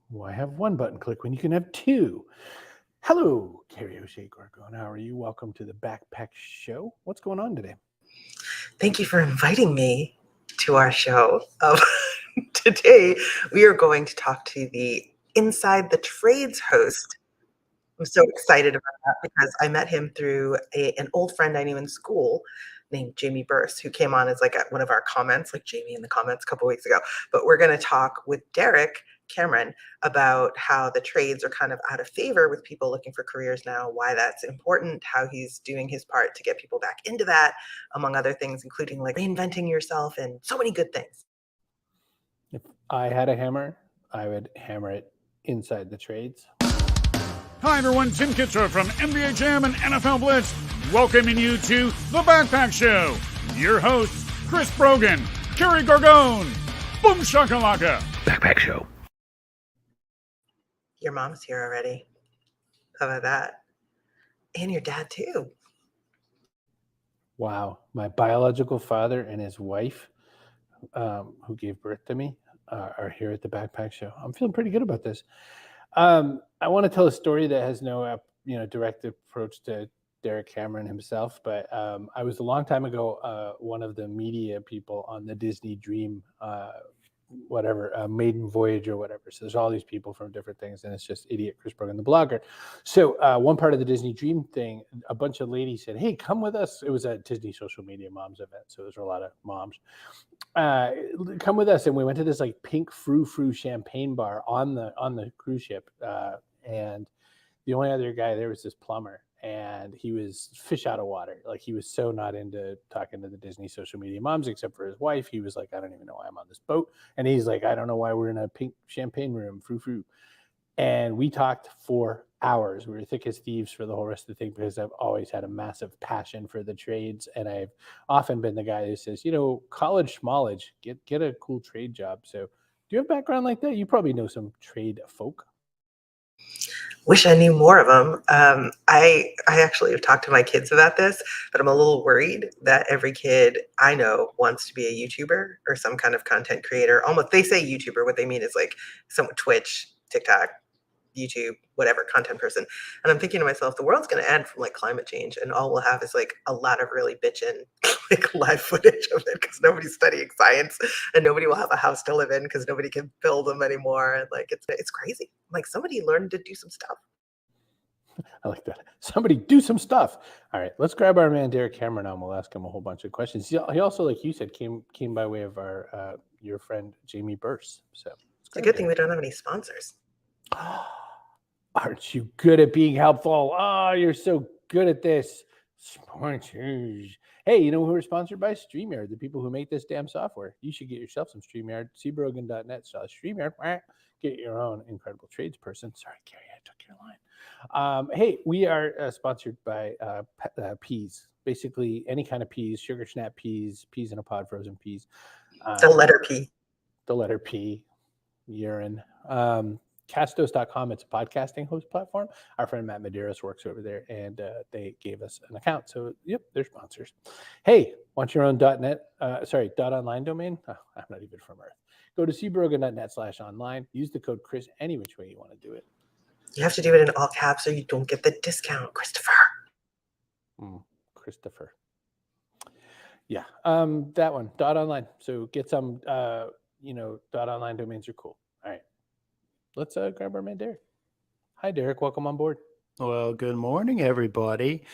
Why have one button click when you can have two? Hello, Carrie O'Shea Gorgon. How are you? Welcome to the Backpack Show. What's going on today? Thank you for inviting me to our show. Today, we are going to talk to the Inside the Trades host. I'm so excited about that because I met him through an old friend I knew in school named Jamie Burse, who came on as like one of our comments, like Jamie in the comments a couple weeks ago. But we're going to talk with Derek Cameron about how the trades are kind of out of favor with people looking for careers now, why that's important, how he's doing his part to get people back into that, among other things, including like reinventing yourself and so many good things. If I had a hammer, I would hammer it inside the trades. Hi, everyone. Tim Kitzrow from NBA Jam and NFL Blitz, welcoming you to The Backpack Show. Your hosts, Chris Brogan, Kerry Gargone, Boom Shakalaka. Backpack Show. Your mom's here already. How about that? And your dad, too. Wow. My biological father and his wife, who gave birth to me, are here at the Backpack Show. I'm feeling pretty good about this. I want to tell a story that has no, direct approach to Derek Cameron himself, but I was a long time ago one of the media people on the Disney Dream, maiden voyage or whatever. So there's all these people from different things, and it's just idiot Chris Brogan, the blogger. So one part of the Disney Dream thing, a bunch of ladies said, "Hey, come with us." It was a Disney social media moms event, so there's a lot of moms. Come with us, and we went to this like pink frou-frou champagne bar on the cruise ship, and the only other guy there was this plumber, and he was fish out of water. Like, he was so not into talking to the Disney social media moms, except for his wife. He was like, "I don't even know why I'm on this boat," and he's like, "I don't know why we're in a pink champagne room, frou-frou." And we talked for hours. We were thick as thieves for the whole rest of the thing, because I've always had a massive passion for the trades. And I've often been the guy who says, college schmollage, get a cool trade job. So do you have a background like that? You probably know some trade folk. Wish I knew more of them. I actually have talked to my kids about this, but I'm a little worried that every kid I know wants to be a YouTuber or some kind of content creator. Almost, they say YouTuber. What they mean is like some Twitch, TikTok, YouTube, whatever, content person. And I'm thinking to myself, the world's going to end from like climate change, and all we'll have is like a lot of really bitchin' like live footage of it, because nobody's studying science, and nobody will have a house to live in because nobody can build them anymore. And like it's crazy. Like, somebody learned to do some stuff. I like that. Somebody do some stuff. All right, let's grab our man Derek Cameron on. We'll ask him a whole bunch of questions. He also, like you said, came by way of our your friend Jamie Burse. So It's a good thing we don't have any sponsors. Aren't you good at being helpful? Oh, you're so good at this. Sponsors. Hey, you know who we're sponsored by? StreamYard, the people who make this damn software. You should get yourself some StreamYard. cbrogan.net/StreamYard. Get your own incredible tradesperson. Sorry, Carrie, I took your line. Hey, we are sponsored by peas. Basically, any kind of peas, sugar snap peas, peas in a pod, frozen peas. The letter P. The letter P. Urine. Castos.com. It's a podcasting host platform. Our friend Matt Medeiros works over there, and they gave us an account. So, yep, they're sponsors. Hey, want your own .online domain? Oh, I'm not even from Earth. Go to cbrogan.net/online. Use the code Chris any which way you want to do it. You have to do it in all caps so you don't get the discount, Christopher. Christopher. Yeah, that one, .online. So get some, .online domains are cool. All right. Let's grab our man, Derek. Hi, Derek. Welcome on board. Well, good morning, everybody.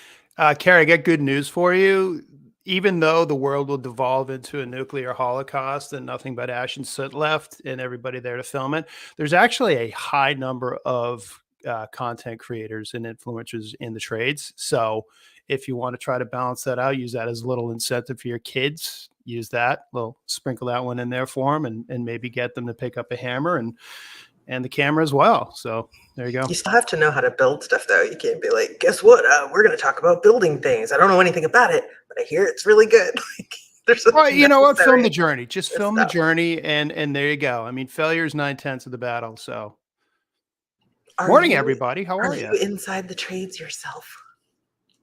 Carrie, I got good news for you. Even though the world will devolve into a nuclear holocaust and nothing but ash and soot left and everybody there to film it, there's actually a high number of content creators and influencers in the trades. So if you want to try to balance that out, use that as a little incentive for your kids. Use that, sprinkle that one in there for them, and maybe get them to pick up a hammer and the camera as well. So there you go. You still have to know how to build stuff, though. You can't be like, guess what? We're going to talk about building things. I don't know anything about it, but I hear it's really good. Well, you know what? Film the journey. Just film the journey, and there you go. I mean, failure is 9/10 of the battle. So, morning, everybody. How are you? Are you inside the trades yourself?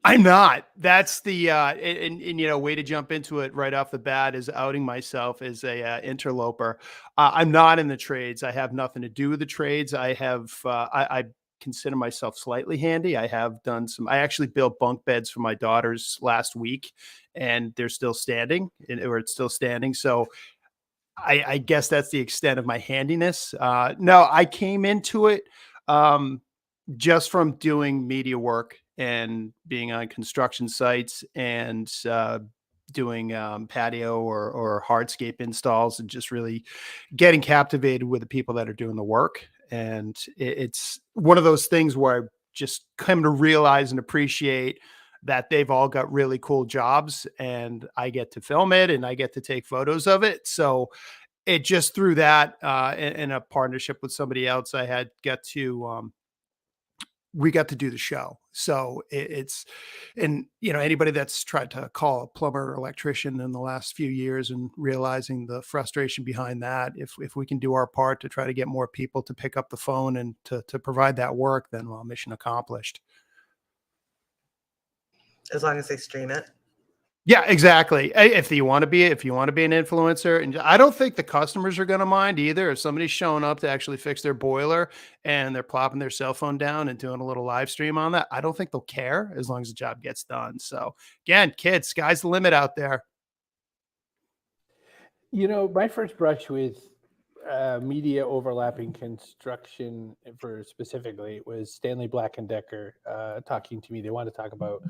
I'm not. That's the and way to jump into it right off the bat is outing myself as a interloper. I'm not in the trades. I have nothing to do with the trades. I consider myself slightly handy. I have done some. I actually built bunk beds for my daughters last week, and they're still standing, or it's still standing. So I guess that's the extent of my handiness. No, I came into it. Um, just from doing media work and being on construction sites and doing patio or hardscape installs and just really getting captivated with the people that are doing the work. And it's one of those things where I just come to realize and appreciate that they've all got really cool jobs and I get to film it and I get to take photos of it. So it just through that in a partnership with somebody else, I had got to we got to do the show. So it's, and anybody that's tried to call a plumber or electrician in the last few years and realizing the frustration behind that, if we can do our part to try to get more people to pick up the phone and to provide that work, then well, mission accomplished. As long as they stream it. Yeah, exactly. If you want to be an influencer, and I don't think the customers are going to mind either. If somebody's showing up to actually fix their boiler and they're plopping their cell phone down and doing a little live stream on that, I don't think they'll care as long as the job gets done. So again, kids, sky's the limit out there. My first brush with media overlapping construction for specifically was Stanley Black & Decker talking to me. They wanted to talk about,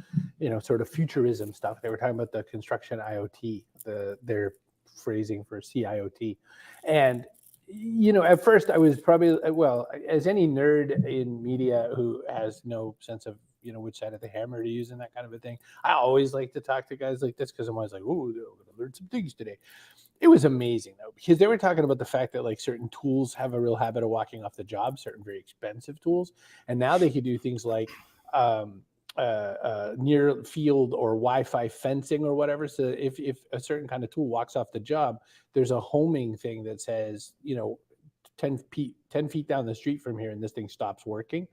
sort of futurism stuff. They were talking about the construction IoT, their phrasing for CIoT. And, at first I was probably, well, as any nerd in media who has no sense of, which side of the hammer to use and that kind of a thing, I always like to talk to guys like this because I'm always like, oh, we're going to learn some things today. It was amazing though, because they were talking about the fact that like certain tools have a real habit of walking off the job, certain very expensive tools. And now they could do things like near field or Wi-Fi fencing or whatever. So if a certain kind of tool walks off the job, there's a homing thing that says, 10 feet down the street from here and this thing stops working.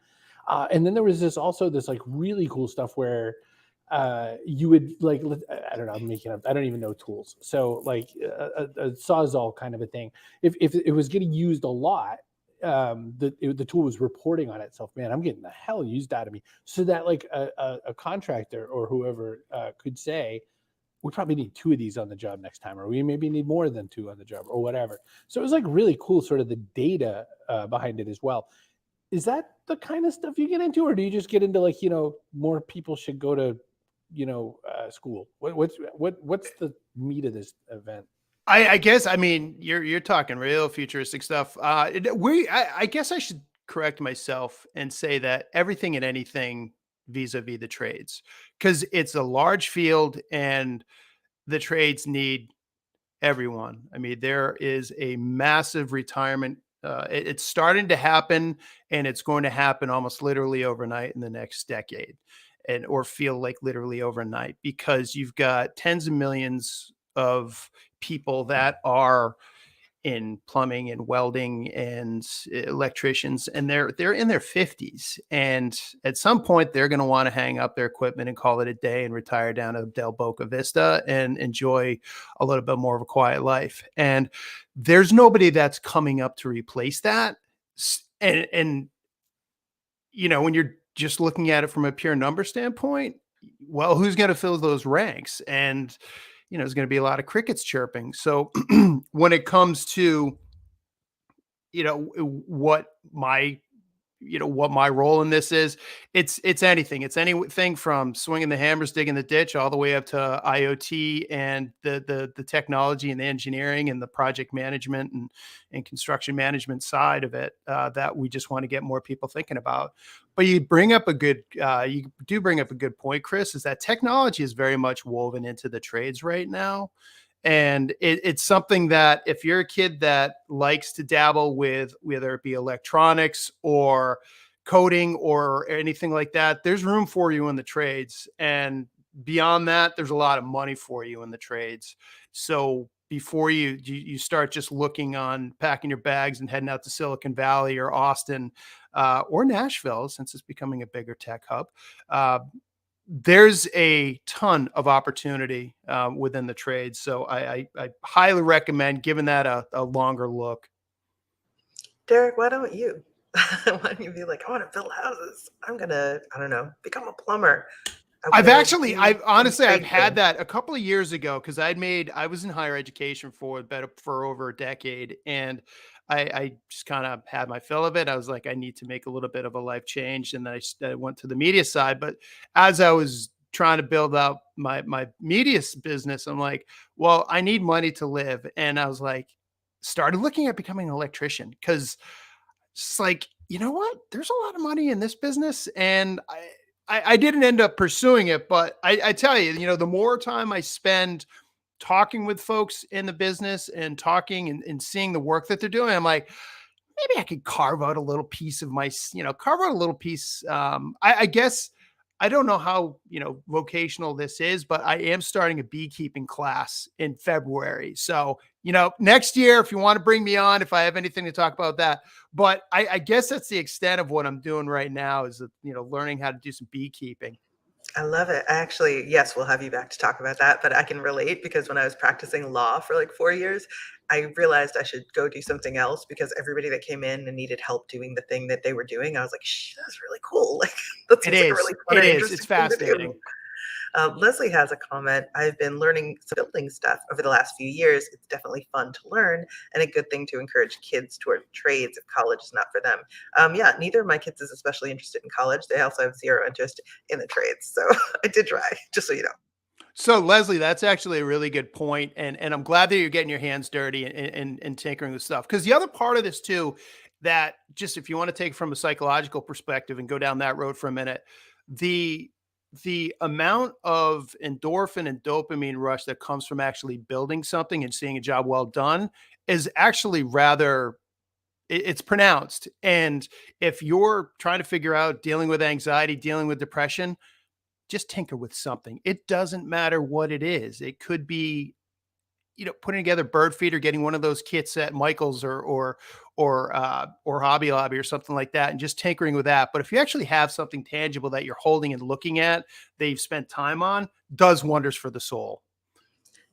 And then there was this like really cool stuff where you would like, I don't know, I'm making up, I don't even know tools. So like a Sawzall kind of a thing. If it was getting used a lot, the tool was reporting on itself, man, I'm getting the hell used out of me. So that like a contractor or whoever could say, we probably need 2 of these on the job next time, or we maybe need more than 2 on the job or whatever. So it was like really cool, sort of the data behind it as well. Is that the kind of stuff you get into, or do you just get into like, more people should go to, school? What's the meat of this event? I guess, I mean, you're talking real futuristic stuff. I guess I should correct myself and say that everything and anything vis-a-vis the trades, because it's a large field and the trades need everyone. I mean, there is a massive retirement. It's starting to happen, and it's going to happen almost literally overnight in the next decade, or feel like literally overnight, because you've got tens of millions of people that are in plumbing and welding and electricians, and they're in their 50s, and at some point they're going to want to hang up their equipment and call it a day and retire down to Del Boca Vista and enjoy a little bit more of a quiet life. And there's nobody that's coming up to replace that. And when you're just looking at it from a pure number standpoint, well, who's going to fill those ranks? And there's going to be a lot of crickets chirping. So when it comes to, what my role in this is, it's anything. It's anything from swinging the hammers, digging the ditch, all the way up to IoT and the technology and the engineering and the project management and construction management side of it that we just want to get more people thinking about. But you do bring up a good point, Chris, is that technology is very much woven into the trades right now. And it's something that if you're a kid that likes to dabble with, whether it be electronics or coding or anything like that, there's room for you in the trades. And beyond that, there's a lot of money for you in the trades. So before you start just looking on packing your bags and heading out to Silicon Valley or Austin or Nashville, since it's becoming a bigger tech hub, there's a ton of opportunity within the trades. So I highly recommend giving that a longer look. Derek, why don't you? Why don't you be like, I want to build houses. I'm gonna, I don't know, become a plumber. I've honestly, I've trade had thing. that a couple of years ago because I was in higher education for over a decade, and I just kind of had my fill of it. I was like, I need to make a little bit of a life change, and then I went to the media side. But as I was trying to build out my media business, I'm like, well, I need money to live, and I was like, started looking at becoming an electrician because it's like, you know what? There's a lot of money in this business, and I didn't end up pursuing it, but I tell you, the more time I spend talking with folks in the business and talking and seeing the work that they're doing, I'm like, maybe I could carve out a little piece of carve out a little piece. I guess I don't know how, vocational this is, but I am starting a beekeeping class in February. So, next year, if you want to bring me on, if I have anything to talk about that, but I guess that's the extent of what I'm doing right now is, learning how to do some beekeeping. I love it. Actually, yes, we'll have you back to talk about that. But I can relate because when I was practicing law for like 4 years, I realized I should go do something else because everybody that came in and needed help doing the thing that they were doing, I was like, shh, that's really cool. Like, that It seems like a is. really fun It and is. It's interesting thing to do. fascinating. Leslie has a comment. I've been learning some building stuff over the last few years. It's definitely fun to learn and a good thing to encourage kids toward trades if college is not for them. Yeah, neither of my kids is especially interested in college. They also have zero interest in the trades. So I did try, just so you know. So Leslie, that's actually a really good point. And I'm glad that you're getting your hands dirty and tinkering with stuff. Because the other part of this too, that just if you want to take from a psychological perspective and go down that road for a minute, the amount of endorphin and dopamine rush that comes from actually building something and seeing a job well done is actually rather it's pronounced. And if you're trying to figure out dealing with anxiety, dealing with depression, just tinker with something. It doesn't matter what it is. It could be, putting together bird feed or getting one of those kits at Michael's or Hobby Lobby or something like that, and just tinkering with that. But if you actually have something tangible that you're holding and looking at that you've spent time on, does wonders for the soul.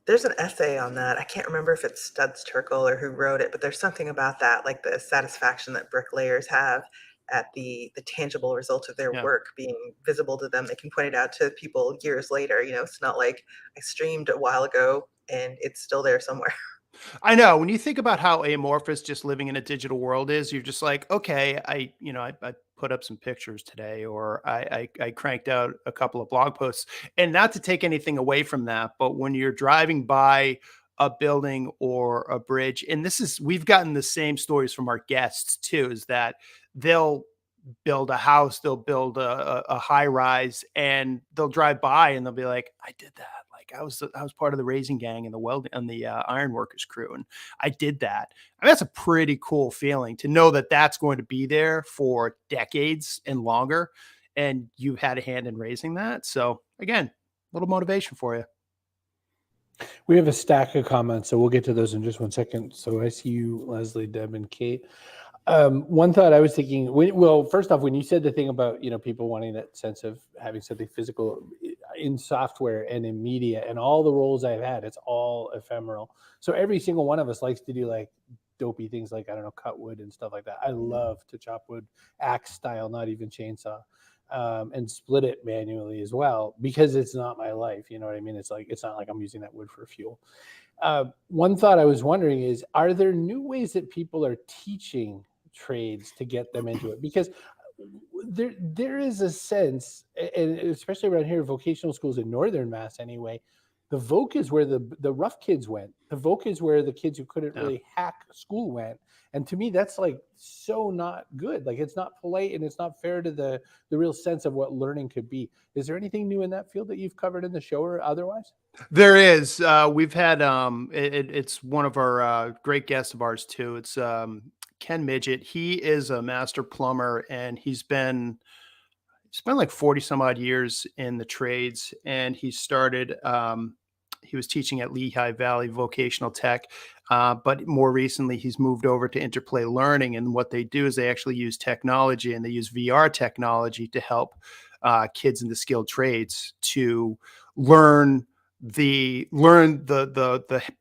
There's an essay on that. I can't remember if it's Studs Terkel or who wrote it, but there's something about that, like the satisfaction that bricklayers have at the tangible result of their Yeah. work being visible to them. They can point it out to people years later. It's not like I streamed a while ago and it's still there somewhere. I know when you think about how amorphous just living in a digital world is, you're just like, okay, I put up some pictures today, or I cranked out a couple of blog posts, and not to take anything away from that, but when you're driving by a building or a bridge, and we've gotten the same stories from our guests too, is that they'll build a house, they'll build a high rise, and they'll drive by and they'll be like, I did that. Like I was part of the raising gang and the welding and the iron workers crew. And I did that. I mean, that's a pretty cool feeling to know that that's going to be there for decades and longer. And you had a hand in raising that. So again, a little motivation for you. We have a stack of comments, so we'll get to those in just 1 second. So I see you, Leslie, Deb, and Kate. One thought I was thinking, first off, when you said the thing about, people wanting that sense of having something physical in software and in media and all the roles I've had, it's all ephemeral. So every single one of us likes to do like dopey things like, I don't know, cut wood and stuff like that. I love to chop wood, axe style, not even chainsaw, and split it manually as well, because it's not my life. You know what I mean? It's not like I'm using that wood for fuel. One thought I was wondering is, are there new ways that people are teaching trades to get them into it? Because there is a sense, and especially around here, vocational schools in Northern Mass anyway, the voc is where the rough kids went. The voc is where the kids who couldn't really hack school went. And to me, that's like so not good. Like it's not polite and it's not fair to the real sense of what learning could be. Is there anything new in that field that you've covered in the show or otherwise? There is. We've had it's one of our great guests of ours too. It's Ken Midget. He is a master plumber, and he's been like 40 some odd years in the trades. And he started, he was teaching at Lehigh Valley Vocational Tech. But more recently, he's moved over to Interplay Learning. And what they do is they actually use technology, and they use VR technology to help kids in the skilled trades to learn the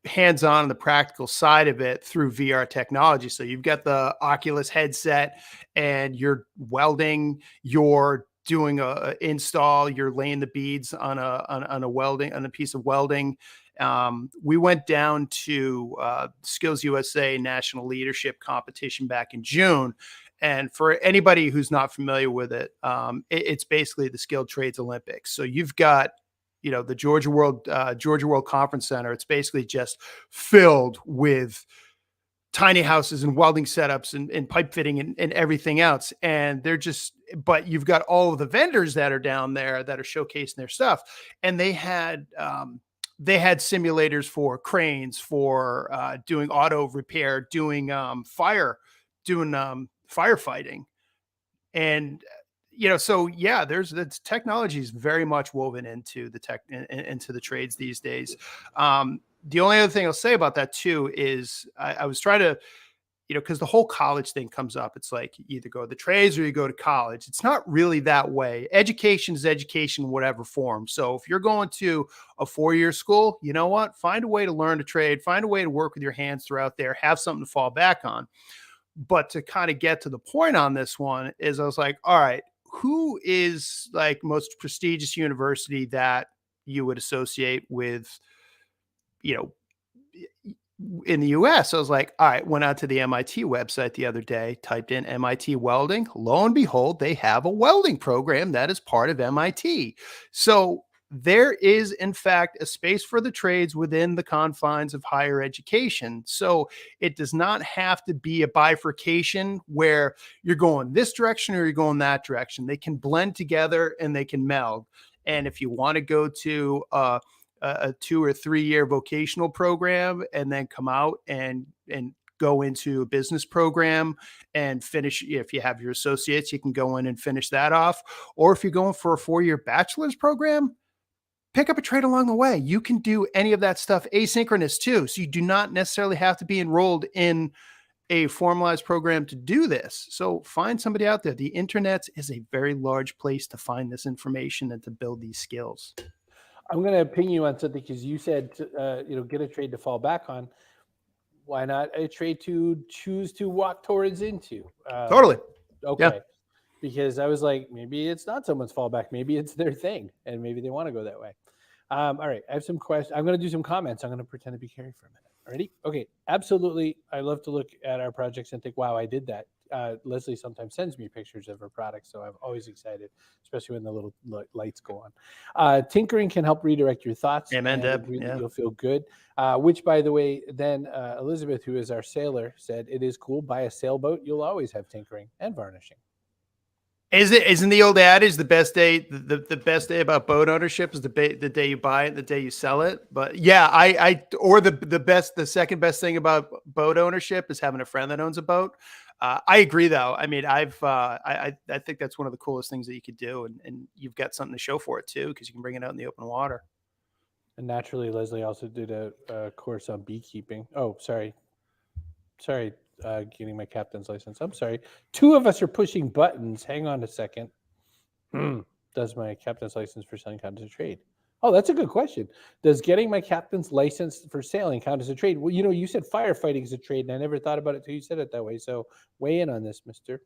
hands-on and the practical side of it through VR technology. So you've got the Oculus headset and you're welding, you're doing a install, you're laying the beads on a piece of welding. We went down to Skills USA National Leadership Competition back in June. And for anybody who's not familiar with it, it's basically the Skilled Trades Olympics. So you've got, the Georgia World Conference Center. It's basically just filled with tiny houses and welding setups and pipe fitting and everything else. And but you've got all of the vendors that are down there that are showcasing their stuff. And they had simulators for cranes, for doing auto repair, doing firefighting. And so yeah, the technology is very much woven into into the trades these days. The only other thing I'll say about that too is I was trying to, because the whole college thing comes up. It's like you either go to the trades or you go to college. It's not really that way. Education is education in whatever form. So if you're going to a 4-year school, you know what? Find a way to learn to trade, find a way to work with your hands throughout there, have something to fall back on. But to kind of get to the point on this one is I was like, all right, who is like most prestigious university that you would associate with, in the US? I was like, all right, went out to the MIT website the other day, typed in MIT welding. Lo and behold, they have a welding program that is part of MIT. So there is, in fact, a space for the trades within the confines of higher education. So it does not have to be a bifurcation where you're going this direction or you're going that direction. They can blend together and they can meld. And if you want to go to a 2 or 3 year vocational program and then come out and go into a business program and finish, if you have your associates, you can go in and finish that off. Or if you're going for a 4-year bachelor's program, pick up a trade along the way. You can do any of that stuff asynchronous too. So you do not necessarily have to be enrolled in a formalized program to do this. So find somebody out there. The internet is a very large place to find this information and to build these skills. I'm going to ping you on something because you said, get a trade to fall back on. Why not a trade to choose to walk towards into? Totally. Okay. Yeah. Because I was like, maybe it's not someone's fallback. Maybe it's their thing. And maybe they want to go that way. All right. I have some questions. I'm going to do some comments. I'm going to pretend to be Carrie for a minute. Ready? Okay. Absolutely. I love to look at our projects and think, wow, I did that. Leslie sometimes sends me pictures of her products, so I'm always excited, especially when the little lights go on. Tinkering can help redirect your thoughts. Amen, Deb. Yeah. You'll feel good. Which, by the way, then Elizabeth, who is our sailor, said, it is cool. Buy a sailboat. You'll always have tinkering and varnishing. Isn't the old adage the best day the best day about boat ownership is the day you buy it, the day you sell it? But yeah, the second best thing about boat ownership is having a friend that owns a boat. I agree, though. I mean, I think that's one of the coolest things that you could do, and you've got something to show for it too, because you can bring it out in the open water. And naturally, Leslie also did a course on beekeeping. Oh, sorry, getting my captain's license. I'm sorry. 2 of us are pushing buttons. Hang on a second. Does my captain's license for sailing count as a trade? Oh, that's a good question. Does getting my captain's license for sailing count as a trade? Well, you said firefighting is a trade, and I never thought about it till you said it that way. So weigh in on this, mister.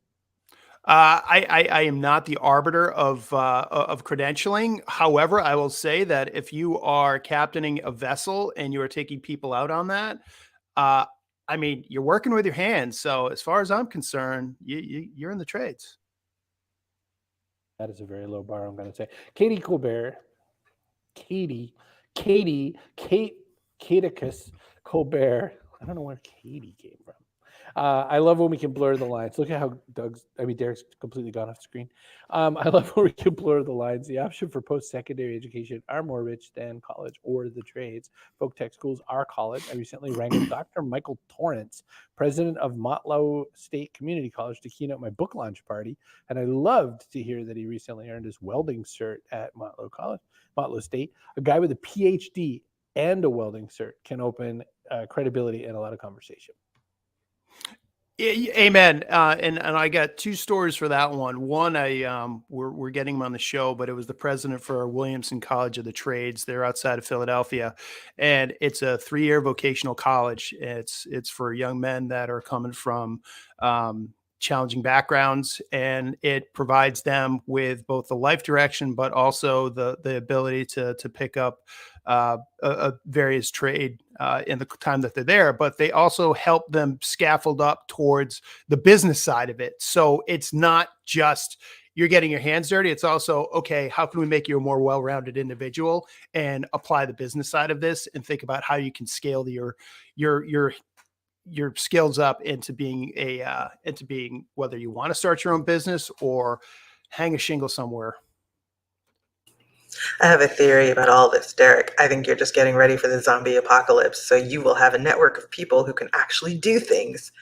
I am not the arbiter of credentialing. However, I will say that if you are captaining a vessel and you are taking people out on that, I mean, you're working with your hands. So as far as I'm concerned, you're in the trades. That is a very low bar, I'm going to say. Katie Caticus Colbert. I don't know where Katie came from. I love when we can blur the lines. Look at how Derek's completely gone off screen. I love when we can blur the lines. The option for post-secondary education are more rich than college or the trades. Folk tech schools are college. I recently wrangled Dr. Michael Torrance, president of Motlow State Community College, to keynote my book launch party. And I loved to hear that he recently earned his welding cert at Motlow State. A guy with a PhD and a welding cert can open credibility and a lot of conversation. Amen. And I got two stories for that one. One, we're getting him on the show, but it was the president for Williamson College of the Trades. They're outside of Philadelphia, and it's a 3-year vocational college. It's for young men that are coming from challenging backgrounds, and it provides them with both the life direction, but also the ability to pick up a various trade in the time that they're there, but they also help them scaffold up towards the business side of it. So it's not just you're getting your hands dirty. It's also, okay, how can we make you a more well-rounded individual and apply the business side of this and think about how you can scale your skills up into being whether you want to start your own business or hang a shingle somewhere. I have a theory about all this, Derek. I think you're just getting ready for the zombie apocalypse. So you will have a network of people who can actually do things.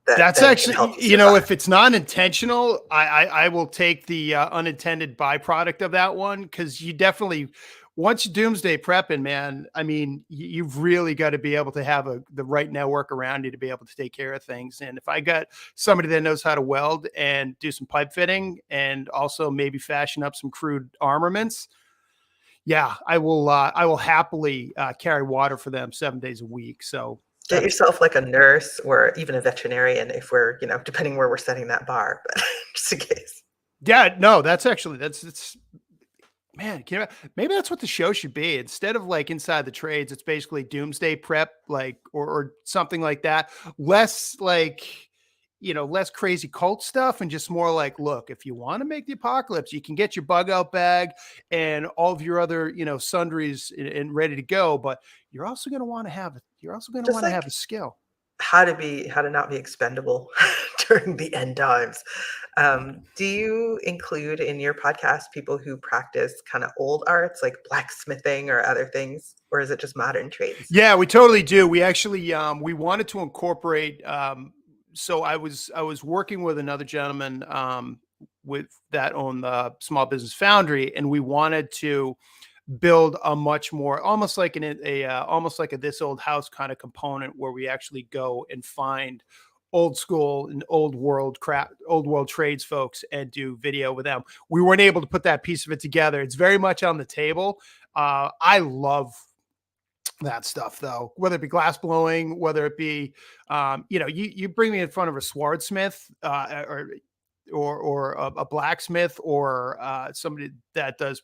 That's actually, if it's not intentional, I will take the unintended byproduct of that one, because you definitely, once you doomsday prepping, man, I mean, you've really got to be able to have the right network around you to be able to take care of things. And if I got somebody that knows how to weld and do some pipe fitting and also maybe fashion up some crude armaments, yeah, I will happily carry water for them 7 days a week. So get yourself like a nurse or even a veterinarian if we're, depending where we're setting that bar, but just in case. Yeah, no, that's man, maybe that's what the show should be. Instead of like Inside the Trades, it's basically doomsday prep, like, or something like that. Less like, less crazy cult stuff and just more like, look, if you want to make the apocalypse, you can get your bug out bag and all of your other, sundries and ready to go. But you're also going to want to have a skill. How to not be expendable during the end times. Do you include in your podcast people who practice kind of old arts like blacksmithing or other things, or is it just modern trades? Yeah, we totally do. We actually we wanted to incorporate. So I was working with another gentleman with that own the Small Business Foundry, and we wanted to build a much more almost like a This Old House kind of component where we actually go and find old school and old world trades folks and do video with them. We weren't able to put that piece of it together. It's very much on the table. I love that stuff though, whether it be glass blowing, whether it be, you bring me in front of a swordsmith or a blacksmith or somebody that does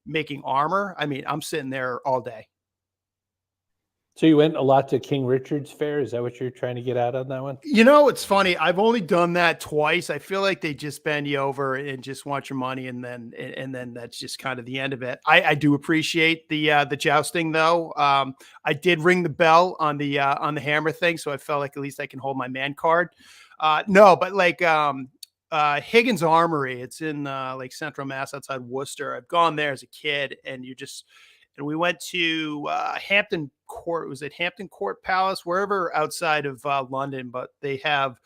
making armor. I mean, I'm sitting there all day. So you went a lot to King Richard's Fair. Is that what you're trying to get out on that one? It's funny. I've only done that twice. I feel like they just bend you over and just want your money, and then that's just kind of the end of it. I do appreciate the jousting though. I did ring the bell on the hammer thing, so I felt like at least I can hold my man card. No, but like Higgins Armory, it's in like Central Mass outside Worcester. I've gone there as a kid, and we went to Hampton Court. Was it Hampton Court Palace, wherever outside of London? But they have,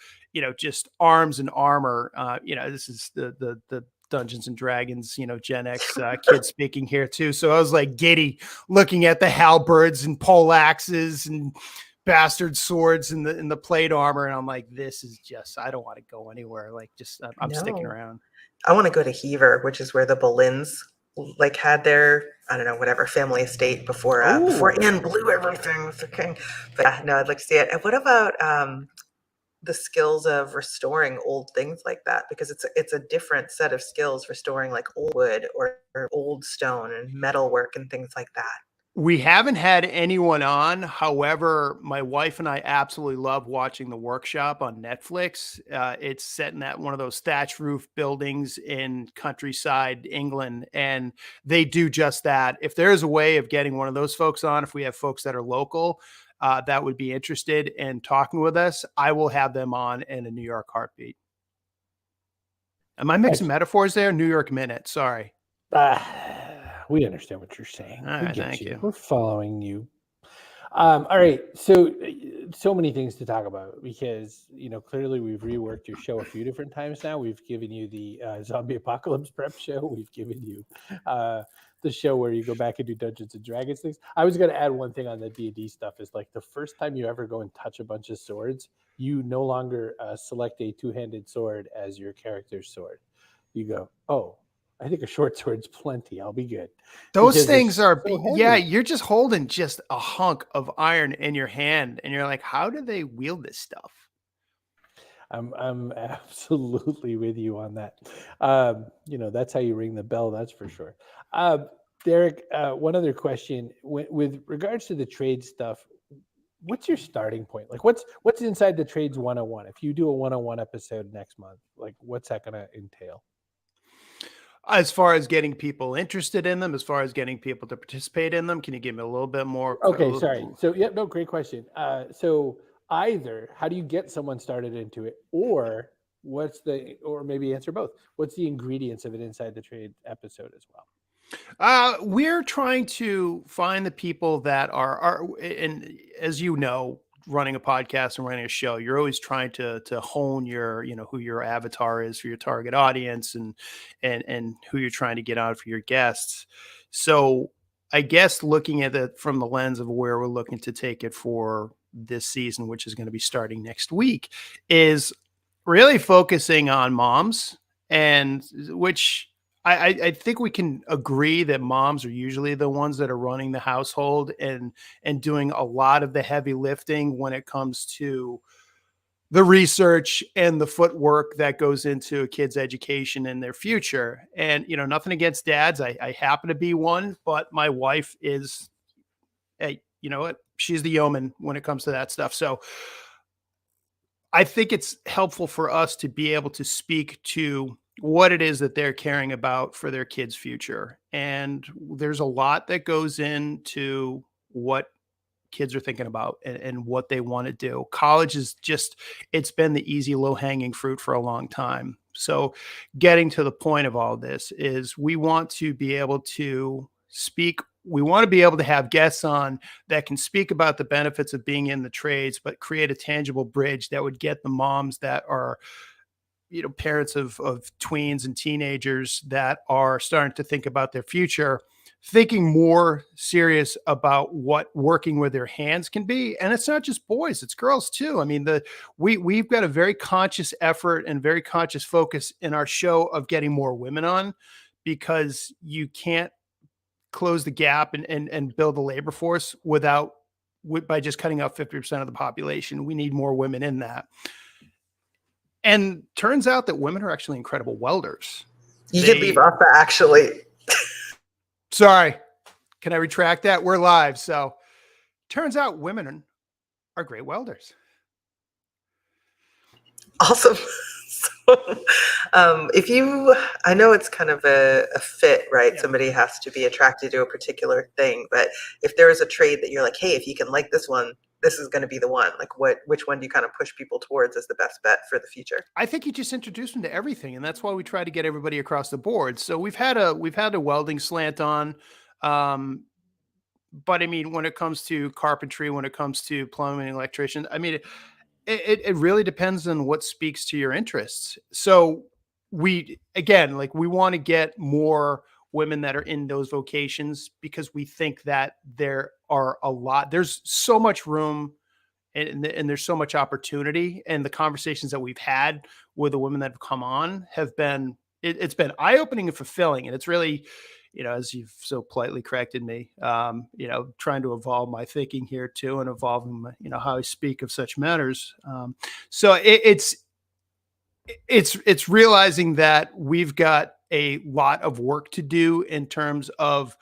just arms and armor. This is the Dungeons and Dragons, Gen X kid speaking here too. So I was like giddy looking at the halberds and pole axes and bastard swords and the plate armor, and I'm like, this is just, I don't want to go anywhere. Like, just I'm sticking around. I want to go to Hever, which is where the Boleyns like had their, I don't know, whatever family estate before Anne blew everything with the king. But yeah, no, I'd like to see it. And what about the skills of restoring old things like that? Because it's a different set of skills restoring like old wood or old stone and metal work and things like that. We haven't had anyone on. However, my wife and I absolutely love watching The Workshop on Netflix. It's set in one of those thatch roof buildings in countryside England, and they do just that. If there is a way of getting one of those folks on, if we have folks that are local that would be interested in talking with us, I will have them on in a New York heartbeat. Am I mixing metaphors there? New York Minute. Sorry. We understand what you're saying. All right, thank you. We're following you. All right, so many things to talk about because clearly we've reworked your show a few different times now. We've given you the zombie apocalypse prep show. We've given you the show where you go back and do Dungeons and Dragons things. I was going to add one thing on the D&D stuff is like the first time you ever go and touch a bunch of swords, you no longer select a two-handed sword as your character's sword. You go, oh, I think a short sword's plenty. I'll be good. Those Because they're things are, so yeah, heavy. you're just holding just a hunk of iron in your hand. And you're like, how do they wield this stuff? I'm absolutely with you on that. That's how you ring the bell. That's for sure. Derek, one other question with regards to the trade stuff. What's your starting point? Like, what's inside the trades 101? If you do a 101 episode next month, like, what's that going to entail? As far as getting people interested in them, as far as getting people to participate in them, can you give me a little bit more? Okay, sorry. So, no, great question. So either how do you get someone started into it, or or maybe answer both. What's the ingredients of an Inside the Trade episode as well? We're trying to find the people that are, and as you know, running a podcast and running a show, you're always trying to hone your, who your avatar is for your target audience and who you're trying to get on for your guests. So I guess looking at it from the lens of where we're looking to take it for this season, which is going to be starting next week, is really focusing on moms, and which I think we can agree that moms are usually the ones that are running the household and doing a lot of the heavy lifting when it comes to the research and the footwork that goes into a kid's education and their future. And, nothing against dads. I happen to be one, but my wife is, hey, you know what? She's the yeoman when it comes to that stuff. So I think it's helpful for us to be able to speak to what it is that they're caring about for their kids' future. And there's a lot that goes into what kids are thinking about and what they want to do. College is just, it's been the easy, low-hanging fruit for a long time. So getting to the point of all this is we want to be able to speak. We want to be able to have guests on that can speak about the benefits of being in the trades, but create a tangible bridge that would get the moms that are, parents of tweens and teenagers that are starting to think about their future, thinking more serious about what working with their hands can be. And it's not just boys, it's girls too. I mean, we've got a very conscious effort and very conscious focus in our show of getting more women on, because you can't close the gap and build a labor force by just cutting out 50% of the population. We need more women in that. And turns out that women are actually incredible welders. You can leave off the actually. Sorry. Can I retract that? We're live. So turns out women are great welders. Awesome. So, I know it's kind of a fit, right? Yeah. Somebody has to be attracted to a particular thing, but if there is a trade that you're like, hey, if you can like this one, this is going to be the one. Like, which one do you kind of push people towards as the best bet for the future? I think you just introduce them to everything, and that's why we try to get everybody across the board. So we've had a welding slant on, but I mean, when it comes to carpentry, when it comes to plumbing and electrician, I mean, it really depends on what speaks to your interests. So we want to get more women that are in those vocations, because we think that there's so much room and there's so much opportunity. And the conversations that we've had with the women that have come on have been, it's been eye-opening and fulfilling. And it's really, as you've so politely corrected me, trying to evolve my thinking here too, and evolving my, how I speak of such matters. So it's realizing that we've got a lot of work to do in terms of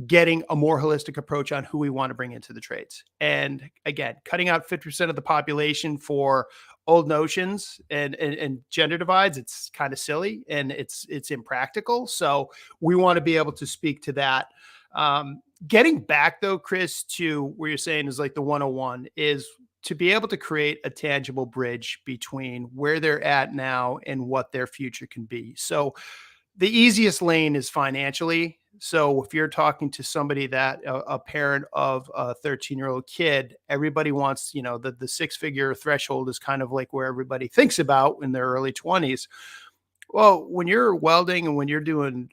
getting a more holistic approach on who we want to bring into the trades. And again, cutting out 50% of the population for old notions and gender divides, it's kind of silly and it's impractical. So we want to be able to speak to that. Getting back though, Chris, to where you're saying is like the 101 is to be able to create a tangible bridge between where they're at now and what their future can be. So the easiest lane is financially. So if you're talking to somebody that a parent of a 13-year-old kid, everybody wants, the six-figure threshold is kind of like where everybody thinks about in their early 20s. Well, when you're welding and when you're doing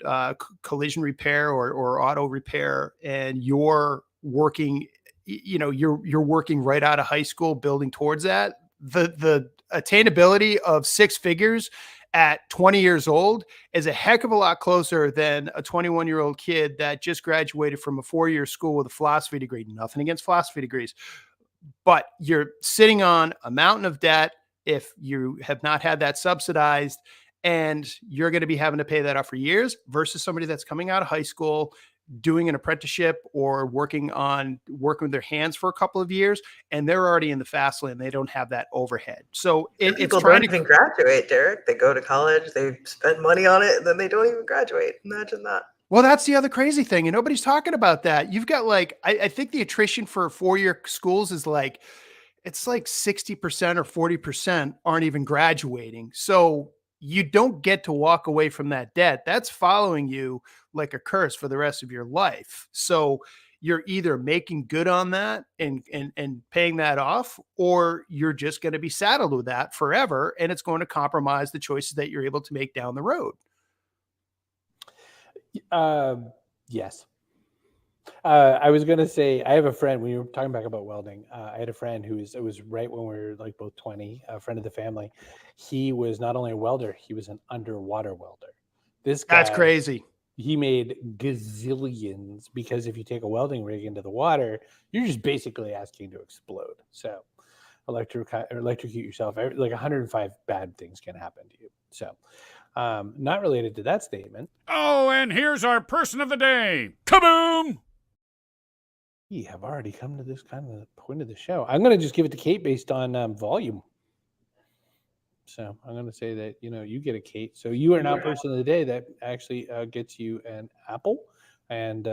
collision repair or auto repair, and you're working, you're working right out of high school, building towards that, the attainability of six figures at 20 years old is a heck of a lot closer than a 21-year-old kid that just graduated from a 4-year school with a philosophy degree. Nothing against philosophy degrees, but you're sitting on a mountain of debt if you have not had that subsidized, and you're going to be having to pay that off for years, versus somebody that's coming out of high school, doing an apprenticeship or working with their hands for a couple of years, and they're already in the fast lane. They don't have that overhead. So people don't even graduate, Derek. They go to college, they spend money on it, and then they don't even graduate. Imagine that. Well, that's the other crazy thing, and nobody's talking about that. You've got I think the attrition for 4-year schools is it's like 60% or 40% aren't even graduating. So you don't get to walk away from that debt. That's following you like a curse for the rest of your life. So you're either making good on that and paying that off, or you're just going to be saddled with that forever, and it's going to compromise the choices that you're able to make down the road. Yes. I was going to say, I have a friend, when you were talking back about welding, I had a friend it was right when we were like both 20, a friend of the family. He was not only a welder, he was an underwater welder. This guy, that's crazy. He made gazillions, because if you take a welding rig into the water, you're just basically asking to explode. So electrocute yourself. Like 105 bad things can happen to you. So not related to that statement. Oh, and here's our person of the day. Kaboom! We have already come to this kind of point of the show. I'm going to just give it to Kate based on volume. So I'm going to say that, you get a Kate. So you are now person of the day that actually gets you an apple, and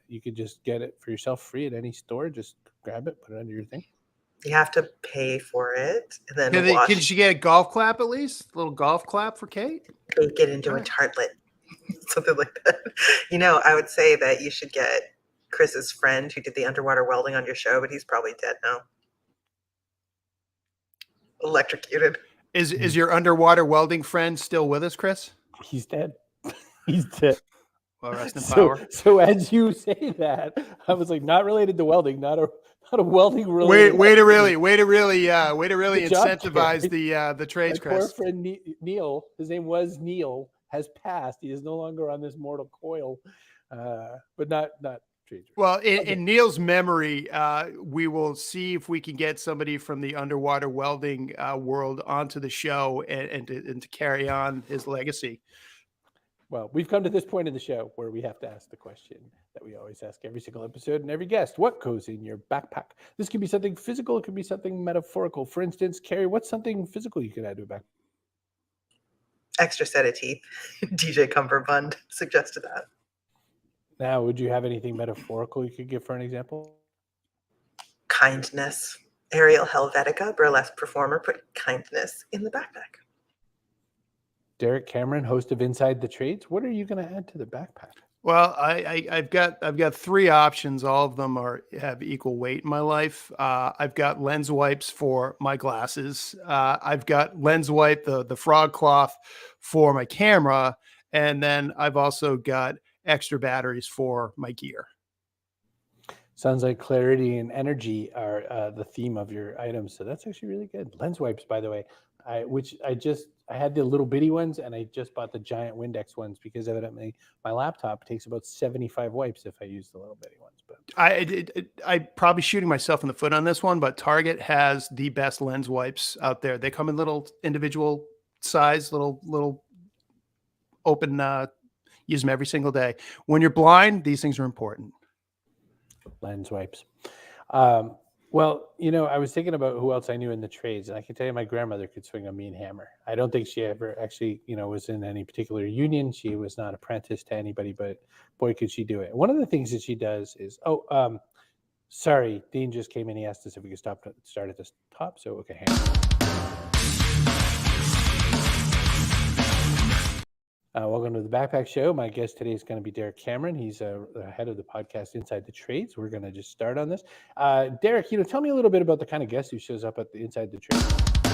you could just get it for yourself free at any store. Just grab it, put it under your thing. You have to pay for it, and then Can she get a golf clap at least? A little golf clap for Kate? bake it into a tartlet, something like that. I would say that you should get Chris's friend who did the underwater welding on your show, but he's probably dead now. Electrocuted. Is your underwater welding friend still with us, Chris? He's dead. He's dead. Well, rest in power. So as you say that, I was like, not related to welding, not a welding related. Way to really incentivize Jerry. the trades, My Chris. poor friend Neil, his name was Neil, has passed. He is no longer on this mortal coil, but not trades. Well, in Neil's memory, we will see if we can get somebody from the underwater welding world onto the show and to carry on his legacy. Well, we've come to this point of the show where we have to ask the question that we always ask every single episode and every guest: what goes in your backpack? This could be something physical. It could be something metaphorical. For instance, Carrie, what's something physical you could add to a backpack? Extra set of teeth. DJ Cumberbund suggested that. Now, would you have anything metaphorical you could give for an example? Kindness. Ariel Helvetica, burlesque performer, put kindness in the backpack. Derek Cameron, host of Inside the Trades, what are you going to add to the backpack? Well, I've got 3 options. All of them have equal weight in my life. I've got lens wipes for my glasses. I've got lens wipe, the frog cloth for my camera, and then I've also got extra batteries for my gear. Sounds like clarity and energy are the theme of your items. So that's actually really good. Lens wipes, by the way, I had the little bitty ones, and I just bought the giant Windex ones because evidently my laptop takes about 75 wipes if I use the little bitty ones. But I probably shooting myself in the foot on this one, but Target has the best lens wipes out there. They come in little individual size, little open, use them every single day. When you're blind, these things are important. Lens wipes. Well, I was thinking about who else I knew in the trades, and I can tell you my grandmother could swing a mean hammer. I don't think she ever actually, was in any particular union. She was not apprenticed to anybody, but boy, could she do it. One of the things that she does is, sorry, Dean just came in. He asked us if we could start at the top. So, okay, hang on. Welcome to the Backpack Show. My guest today is going to be Derek Cameron. He's the head of the podcast Inside the Trades. We're going to just start on this. Derek, tell me a little bit about the kind of guest who shows up at the Inside the Trades.